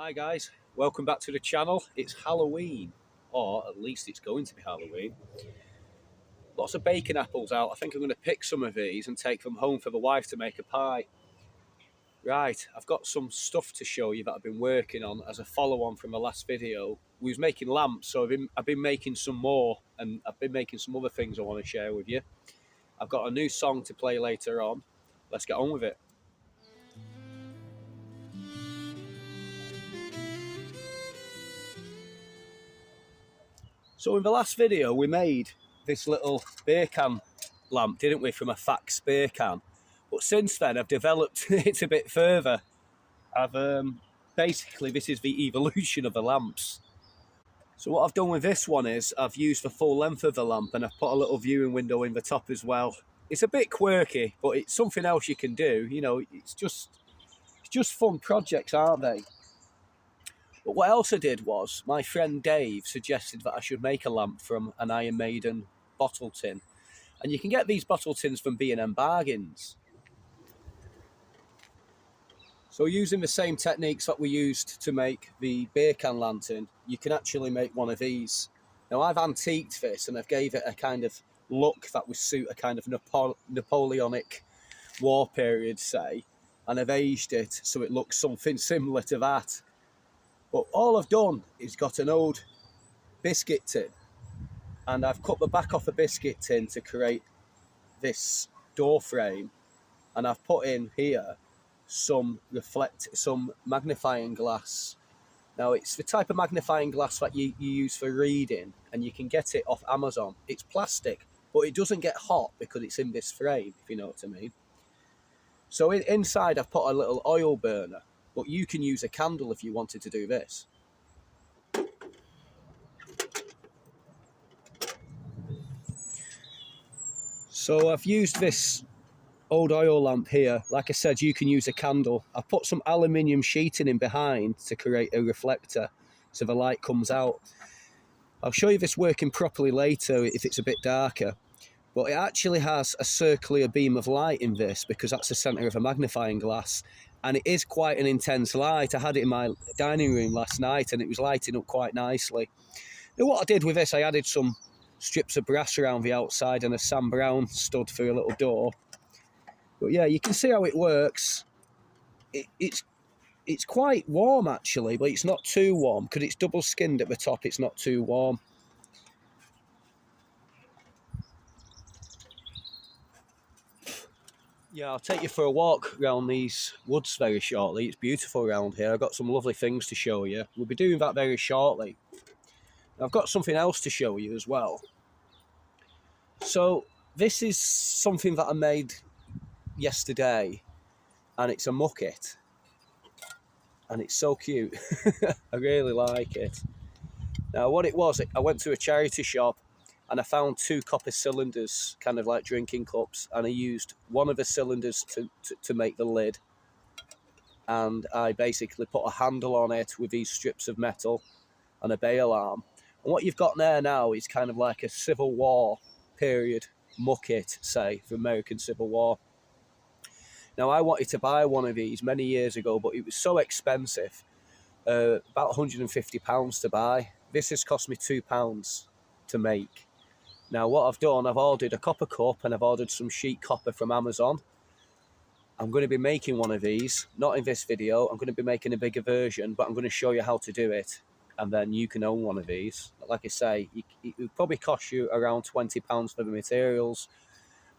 Hi guys, welcome back to the channel. It's Halloween, or at least it's going to be Halloween. Lots of bacon apples out. I think I'm going to pick some of these and take them home for the wife to make a pie. Right, I've got some stuff to show you that I've been working on as a follow-on from the last video. We was making lamps, so I've been making some more, and I've been making some other things I want to share with you. I've got a new song to play later on. Let's get on with it. So in the last video we made this little beer can lamp, didn't we, from a fax beer can. But since then I've developed it a bit further. Basically this is the evolution of the lamps. So what I've done with this one is I've used the full length of the lamp and I've put a little viewing window in the top as well. It's a bit quirky, but it's something else you can do. You know, it's just fun projects, aren't they? But what else I did was, my friend Dave suggested that I should make a lamp from an Iron Maiden bottle tin. And you can get these bottle tins from B&M Bargains. So using the same techniques that we used to make the beer can lantern, you can actually make one of these. Now I've antiqued this and I've gave it a kind of look that would suit a kind of Napoleonic war period, say. And I've aged it so it looks something similar to that. But all I've done is got an old biscuit tin, and I've cut the back off a biscuit tin to create this door frame, and I've put in here some magnifying glass. Now it's the type of magnifying glass that you use for reading, and you can get it off Amazon. It's plastic, but it doesn't get hot because it's in this frame, if you know what I mean. So inside I've put a little oil burner. But you can use a candle if you wanted to do this. So I've used this old oil lamp here. Like I said, you can use a candle. I've put some aluminium sheeting in behind to create a reflector so the light comes out. I'll show you this working properly later if it's a bit darker. But it actually has a circular beam of light in this because that's the centre of a magnifying glass. And it is quite an intense light. I had it in my dining room last night and it was lighting up quite nicely. Now what I did with this, I added some strips of brass around the outside and a Sam Brown stud for a little door. But yeah, you can see how it works. It's quite warm actually, but it's not too warm because it's double skinned at the top. It's not too warm. Yeah, I'll take you for a walk around these woods very shortly. It's beautiful around here. I've got some lovely things to show you. We'll be doing that very shortly. I've got something else to show you as well. So this is something that I made yesterday, and it's a mucket. And it's so cute. I really like it. Now what it was, I went to a charity shop and I found 2 copper cylinders, kind of like drinking cups, and I used one of the cylinders to make the lid. And I basically put a handle on it with these strips of metal and a bail arm. And what you've got there now is kind of like a Civil War period mucket, say, for American Civil War. Now I wanted to buy one of these many years ago, but it was so expensive, about £150 to buy. This has cost me £2 to make. Now what I've done, I've ordered a copper cup and I've ordered some sheet copper from Amazon. I'm going to be making one of these, not in this video. I'm going to be making a bigger version, but I'm going to show you how to do it. And then you can own one of these. Like I say, it would probably cost you around £20 for the materials,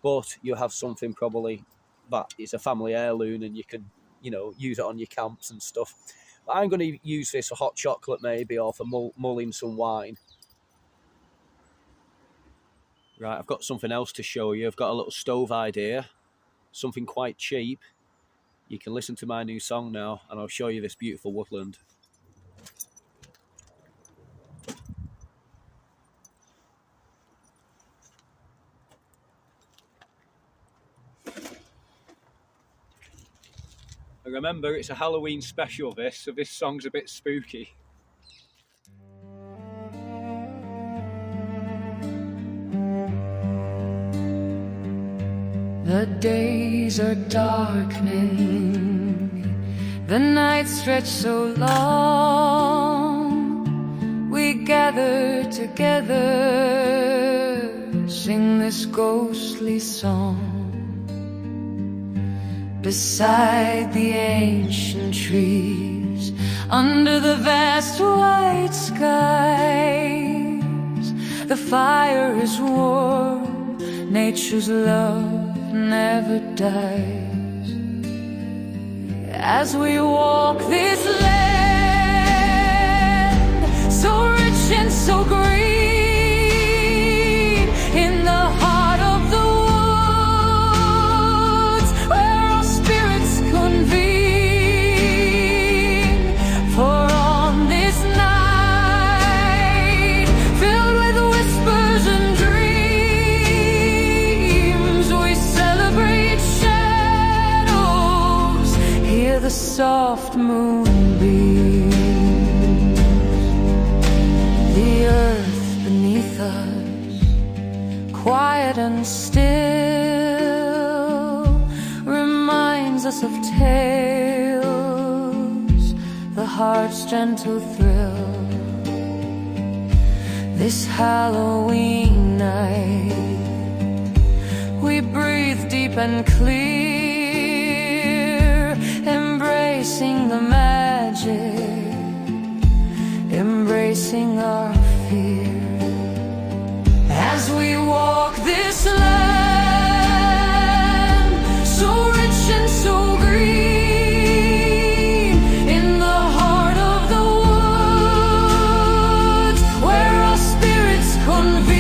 but you'll have something probably that is a family heirloom and you can, you know, use it on your camps and stuff. But I'm going to use this for hot chocolate maybe, or for mulling some wine. Right, I've got something else to show you. I've got a little stove idea, something quite cheap. You can listen to my new song now, and I'll show you this beautiful woodland. And remember, it's a Halloween special this, so this song's a bit spooky. The days are darkening, The night stretched so long, we gather together, sing this ghostly song. Beside the ancient trees, under the vast white skies, the fire is warm, nature's love never dies. As we walk this land, so rich and so green, in the heart of the woods, where our spirits convene. For on this night, filled with whispers and dreams, we celebrate shadows, hear the soft moonbeams. The earth beneath us, quiet and still, reminds us of tales, the heart's gentle thrill. This Halloween night, we breathe deep and clear, embracing the magic, embracing our fear. As we walk this land, so rich and so green, in the heart of the woods, where our spirits convene.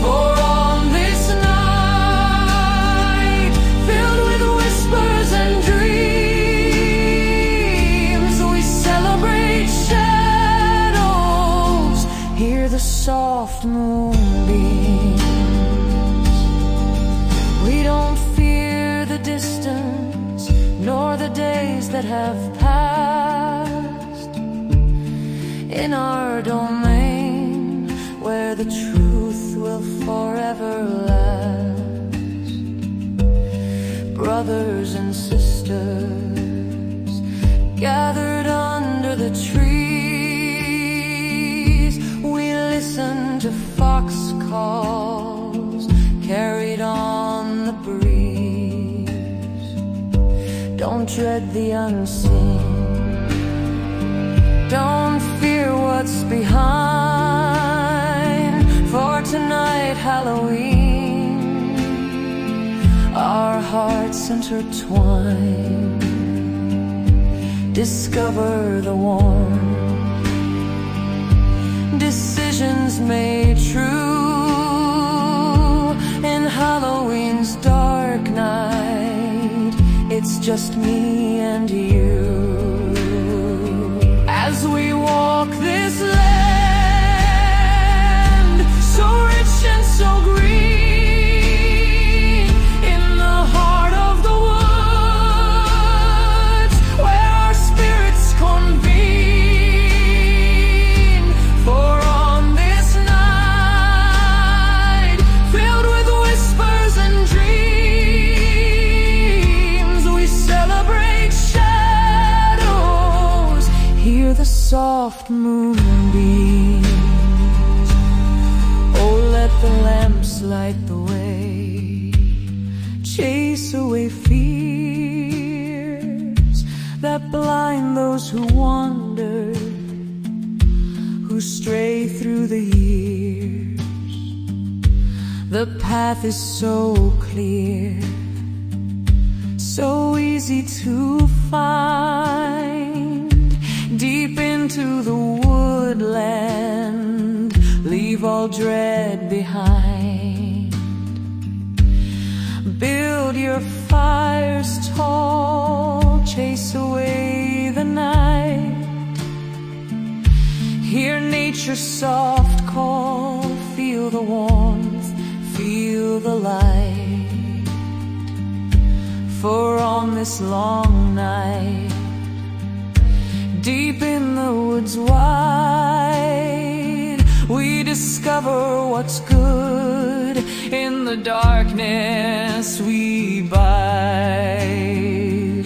For on this night, filled with whispers and dreams, we celebrate shadows, hear the soft moonbeams. We don't fear the distance, nor the days that have passed. In our domain, where the truth will forever last, brothers and sisters gathered under the trees, we listen to fox calls carried on the breeze. Don't dread the unseen, don't fear what's behind, for tonight Halloween, our hearts intertwine. Discover the warmth, decisions made true in Halloween's dark night. It's just me and you. As we walk this land, so rich and so green, in the heart of the woods, where our spirits convene. For on this night, filled with whispers and dreams, we celebrate shadows, hear the soft moonbeams. Oh, let the lamps light the way, chase away fears that blind those who wander, who stray through the years. The path is so clear, so easy to find. Deep into the woodland, leave all dread behind. Build your fires tall, chase away the night. Hear nature's soft call, feel the warmth, feel the light. For on this long night, deep in the woods wide, we discover what's good. In the darkness we bide.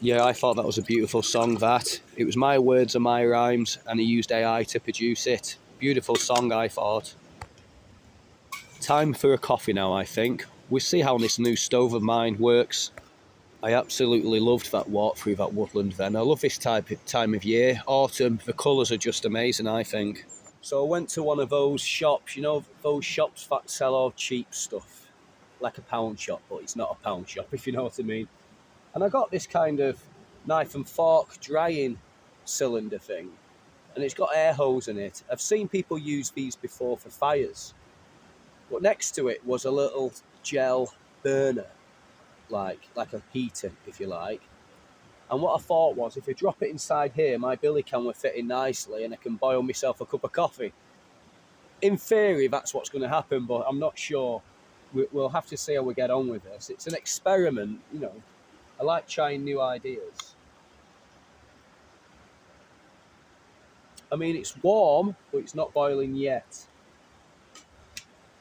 Yeah, I thought that was a beautiful song, that. It was my words and my rhymes, and he used AI to produce it. Beautiful song, I thought. Time for a coffee now, I think. We'll see how this new stove of mine works. I absolutely loved that walk through that woodland then. I love this time of year. Autumn, the colours are just amazing, I think. So I went to one of those shops, you know, those shops that sell all cheap stuff. Like a pound shop, but it's not a pound shop, if you know what I mean. And I got this kind of knife and fork drying cylinder thing. And it's got air hose in it. I've seen people use these before for fires. But next to it was a little gel burner, like a heater, if you like. And what I thought was, if I drop it inside here, my billy can will fit in nicely and I can boil myself a cup of coffee. In theory, that's what's going to happen, but I'm not sure. We'll have to see how we get on with this. It's an experiment, you know. I like trying new ideas. I mean, it's warm, but it's not boiling yet.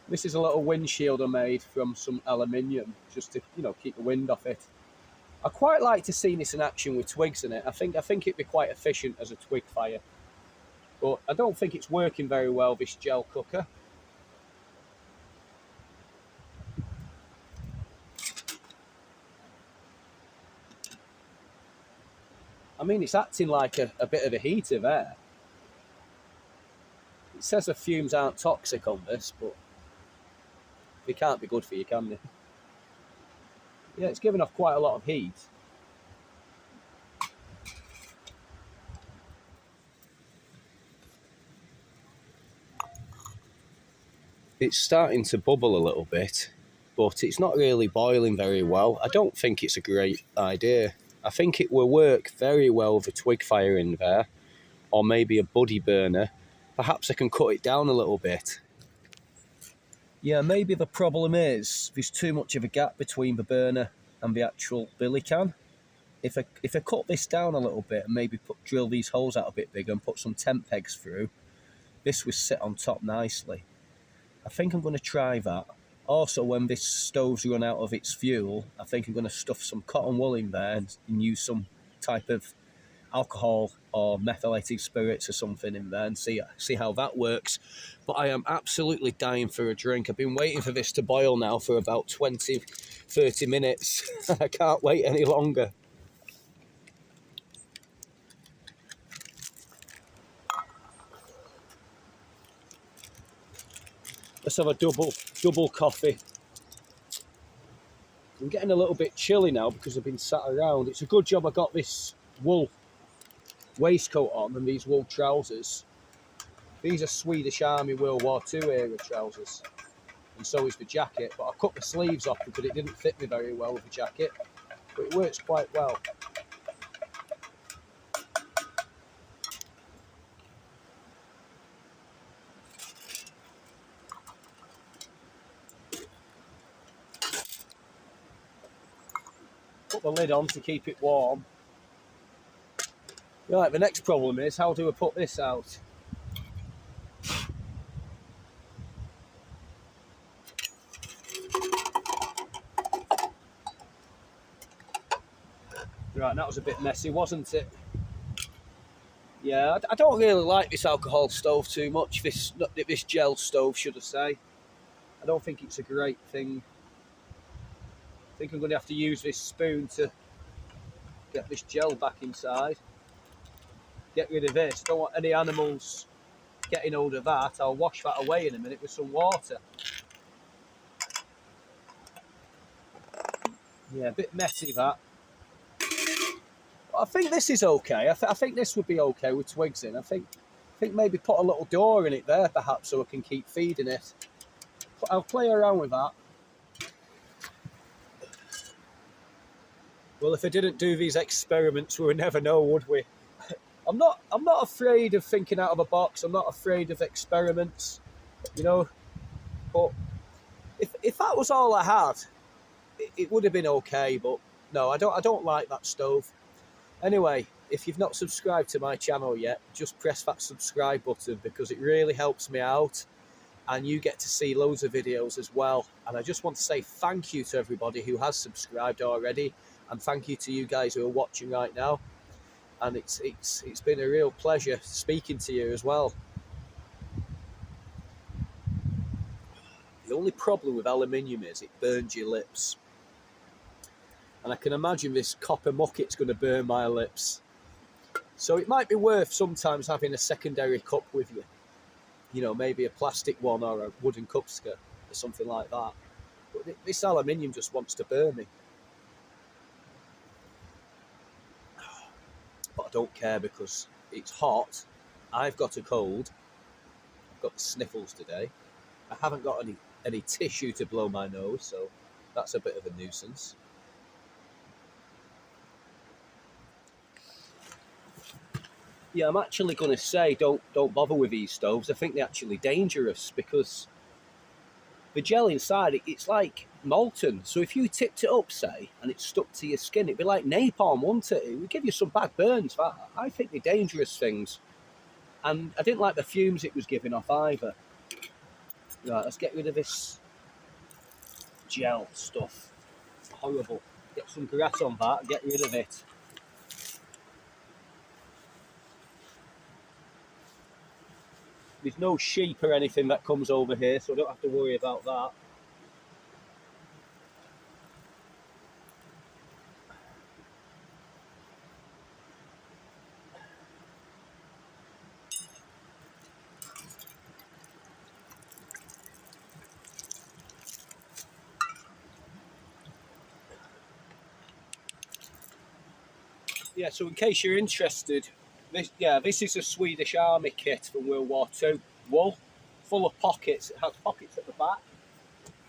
This is a little windshield I made from some aluminium, just to, you know, keep the wind off it. I quite like to see this in action with twigs in it. I think it'd be quite efficient as a twig fire. But I don't think it's working very well, this gel cooker. I mean, it's acting like a bit of a heater there. It says the fumes aren't toxic on this, but they can't be good for you, can they? Yeah, it's giving off quite a lot of heat. It's starting to bubble a little bit, but it's not really boiling very well. I don't think it's a great idea. I think it will work very well with a twig fire in there, or maybe a buddy burner. Perhaps I can cut it down a little bit. Yeah, maybe the problem is there's too much of a gap between the burner and the actual billy can. If I cut this down a little bit and maybe drill these holes out a bit bigger and put some tent pegs through, this would sit on top nicely. I think I'm going to try that. Also, when this stove's run out of its fuel, I think I'm going to stuff some cotton wool in there and use some type of alcohol or methylated spirits or something in there and see how that works. But I am absolutely dying for a drink. I've been waiting for this to boil now for about 20-30 minutes. I can't wait any longer. Let's have a double coffee. I'm getting a little bit chilly now because I've been sat around. It's a good job I got this wool waistcoat on and these wool trousers. These are Swedish Army World War II era trousers. And so is the jacket, but I cut the sleeves off because it didn't fit me very well with the jacket. But it works quite well. Put the lid on to keep it warm. Right, the next problem is, how do I put this out? Right, that was a bit messy, wasn't it? Yeah, I don't really like this alcohol stove too much. This gel stove, should I say. I don't think it's a great thing. I think I'm going to have to use this spoon to get this gel back inside. Get rid of this. Don't want any animals getting hold of that. I'll wash that away in a minute with some water. Yeah, a bit messy that. I think this is okay. I think this would be okay with twigs in. I think maybe put a little door in it there, perhaps, so I can keep feeding it. But I'll play around with that. Well, if I didn't do these experiments, we would never know, would we? I'm not afraid of thinking out of a box. I'm not afraid of experiments, you know. But if that was all I had, it would have been okay. But no, I don't like that stove. Anyway, if you've not subscribed to my channel yet, just press that subscribe button because it really helps me out. and you get to see loads of videos as well. And I just want to say thank you to everybody who has subscribed already, and thank you to you guys who are watching right now. And it's been a real pleasure speaking to you as well. The only problem with aluminium is it burns your lips. And I can imagine this copper mucket's going to burn my lips. So it might be worth sometimes having a secondary cup with you. You know, maybe a plastic one or a wooden cupsker or something like that. But this aluminium just wants to burn me. But I don't care because it's hot. I've got a cold. I've got the sniffles today. I haven't got any tissue to blow my nose, so that's a bit of a nuisance. Yeah, I'm actually going to say don't bother with these stoves. I think they're actually dangerous because the gel inside, it's like molten. So if you tipped it up, say, and it stuck to your skin, it'd be like napalm, wouldn't it? It would give you some bad burns. I think they're dangerous things. And I didn't like the fumes it was giving off either. Right, let's get rid of this gel stuff. It's horrible. Get some grass on that and get rid of it. There's no sheep or anything that comes over here, so I don't have to worry about that. Yeah, so in case you're interested, this is a Swedish Army kit from World War II. Wool, full of pockets. It has pockets at the back.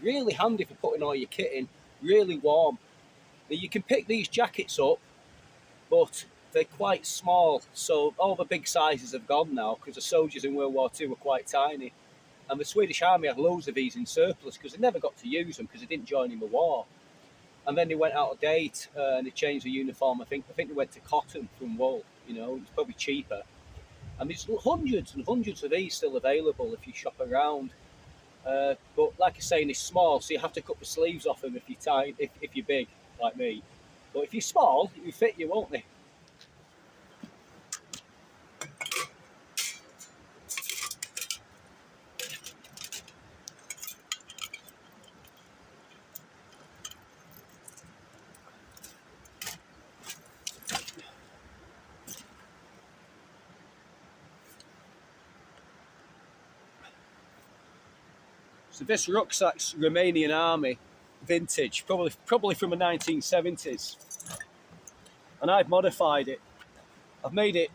Really handy for putting all your kit in. Really warm. Now you can pick these jackets up, but they're quite small. So all the big sizes have gone now because the soldiers in World War II were quite tiny. And the Swedish Army had loads of these in surplus because they never got to use them because they didn't join in the war. And then they went out of date and they changed the uniform. I think they went to cotton from wool. You know, it's probably cheaper. And there's hundreds and hundreds of these still available if you shop around. But like I say, they're small, so you have to cut the sleeves off them if you're tiny, if you're big like me. But if you're small, it will fit you, won't they? So this rucksack's Romanian Army, vintage, probably from the 1970s. And I've modified it. I've made it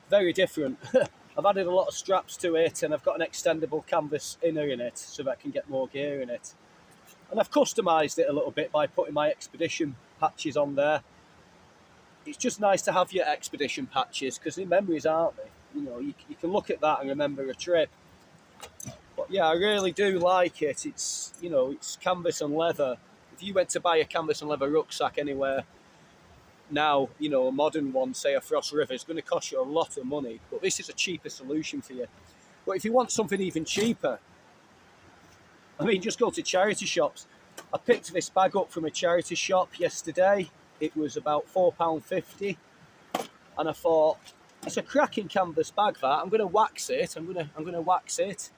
very different. I've added a lot of straps to it and I've got an extendable canvas inner in it so that I can get more gear in it. And I've customised it a little bit by putting my expedition patches on there. It's just nice to have your expedition patches because they're memories, aren't they? You know, you can look at that and remember a trip. But yeah, I really do like it. It's, you know, it's canvas and leather. If you went to buy a canvas and leather rucksack anywhere now, you know, a modern one, say a Frost River, is going to cost you a lot of money. But this is a cheaper solution for you. But if you want something even cheaper, I mean, just go to charity shops. I picked this bag up from a charity shop yesterday. It was about £4.50. And I thought, it's a cracking canvas bag that. I'm going to wax it. I'm going to wax it.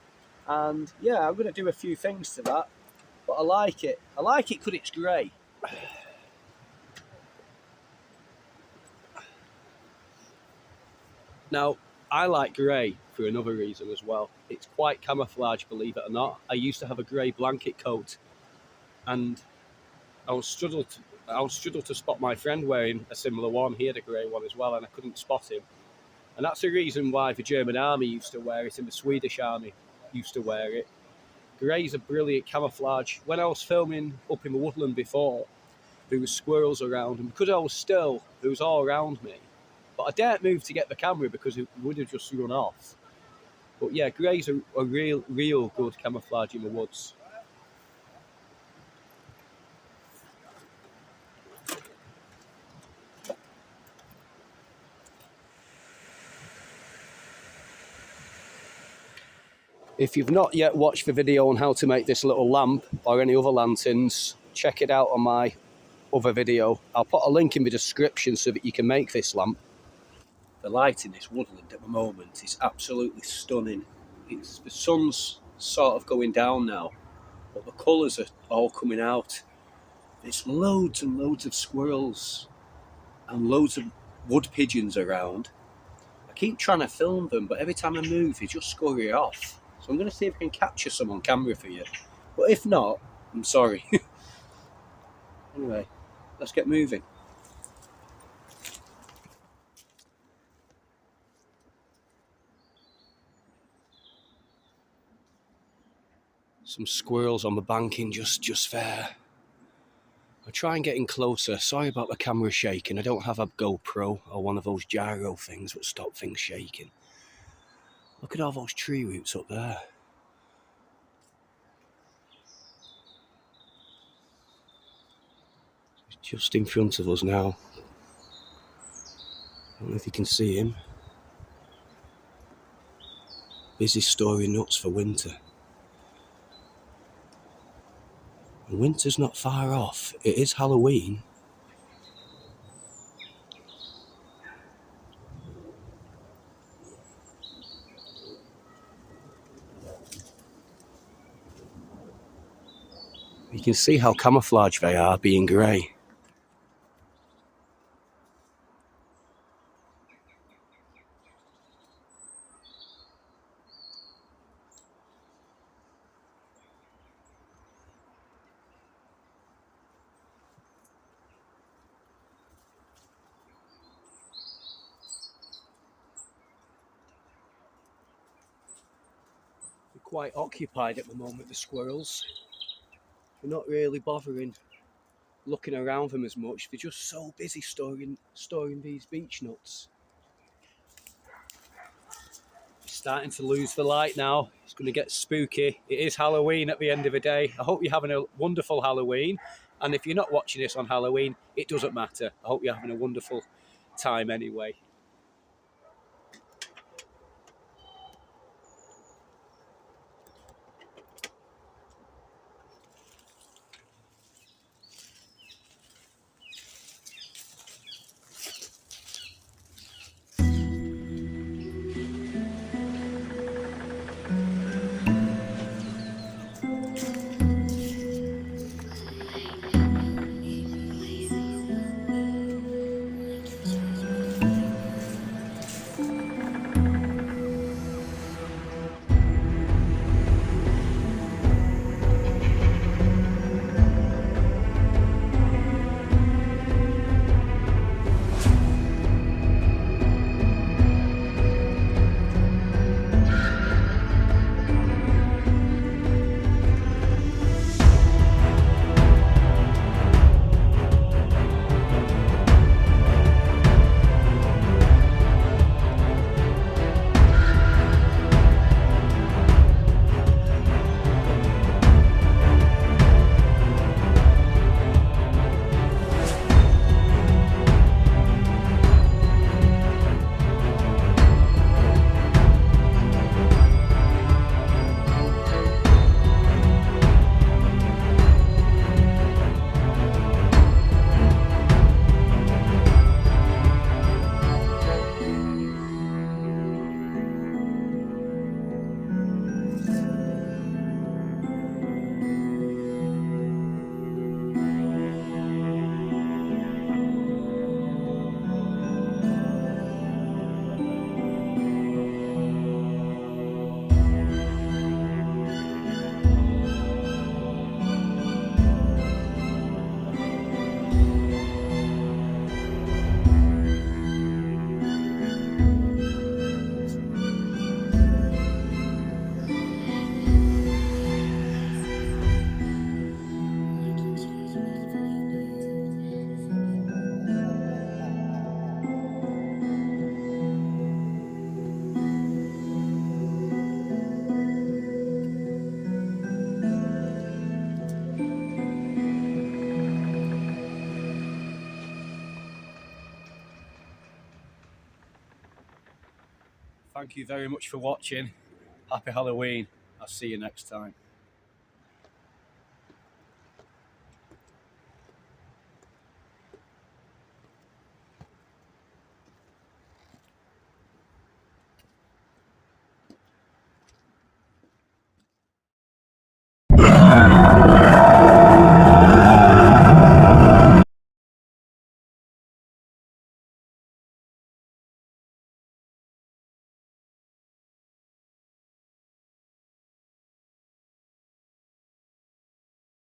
And yeah, I'm going to do a few things to that. But I like it. I like it because it's grey. Now, I like grey for another reason as well. It's quite camouflage, believe it or not. I used to have a grey blanket coat, and I was struggled to spot my friend wearing a similar one. He had a grey one as well, and I couldn't spot him. And that's the reason why the German army used to wear it and the Swedish army used to wear it. Grey's a brilliant camouflage. When I was filming up in the woodland before, there was squirrels around, and because I was still, there was all around me. But I daren't move to get the camera because it would have just run off. But yeah, grey's a real good camouflage in the woods. If you've not yet watched the video on how to make this little lamp or any other lanterns, check it out on my other video. I'll put a link in the description so that you can make this lamp. The light in this woodland at the moment is absolutely stunning. The sun's sort of going down now, but the colours are all coming out. There's loads and loads of squirrels and loads of wood pigeons around. I keep trying to film them, but every time I move, they just scurry off. So I'm going to see if I can capture some on camera for you. But if not, I'm sorry. Anyway, let's get moving. Some squirrels on the banking just there. I'll try and get in closer. Sorry about the camera shaking. I don't have a GoPro or one of those gyro things that stop things shaking. Look at all those tree roots up there. He's just in front of us now. I don't know if you can see him. Busy storing nuts for winter. And winter's not far off. It is Halloween. You can see how camouflaged they are, being grey. They're quite occupied at the moment, the squirrels. They're not really bothering looking around them as much. They're just so busy storing these beech nuts. It's starting to lose the light now. It's going to get spooky. It is Halloween at the end of the day. I hope you're having a wonderful Halloween. And if you're not watching this on Halloween, it doesn't matter. I hope you're having a wonderful time anyway. Thank you very much for watching. Happy Halloween. I'll see you next time.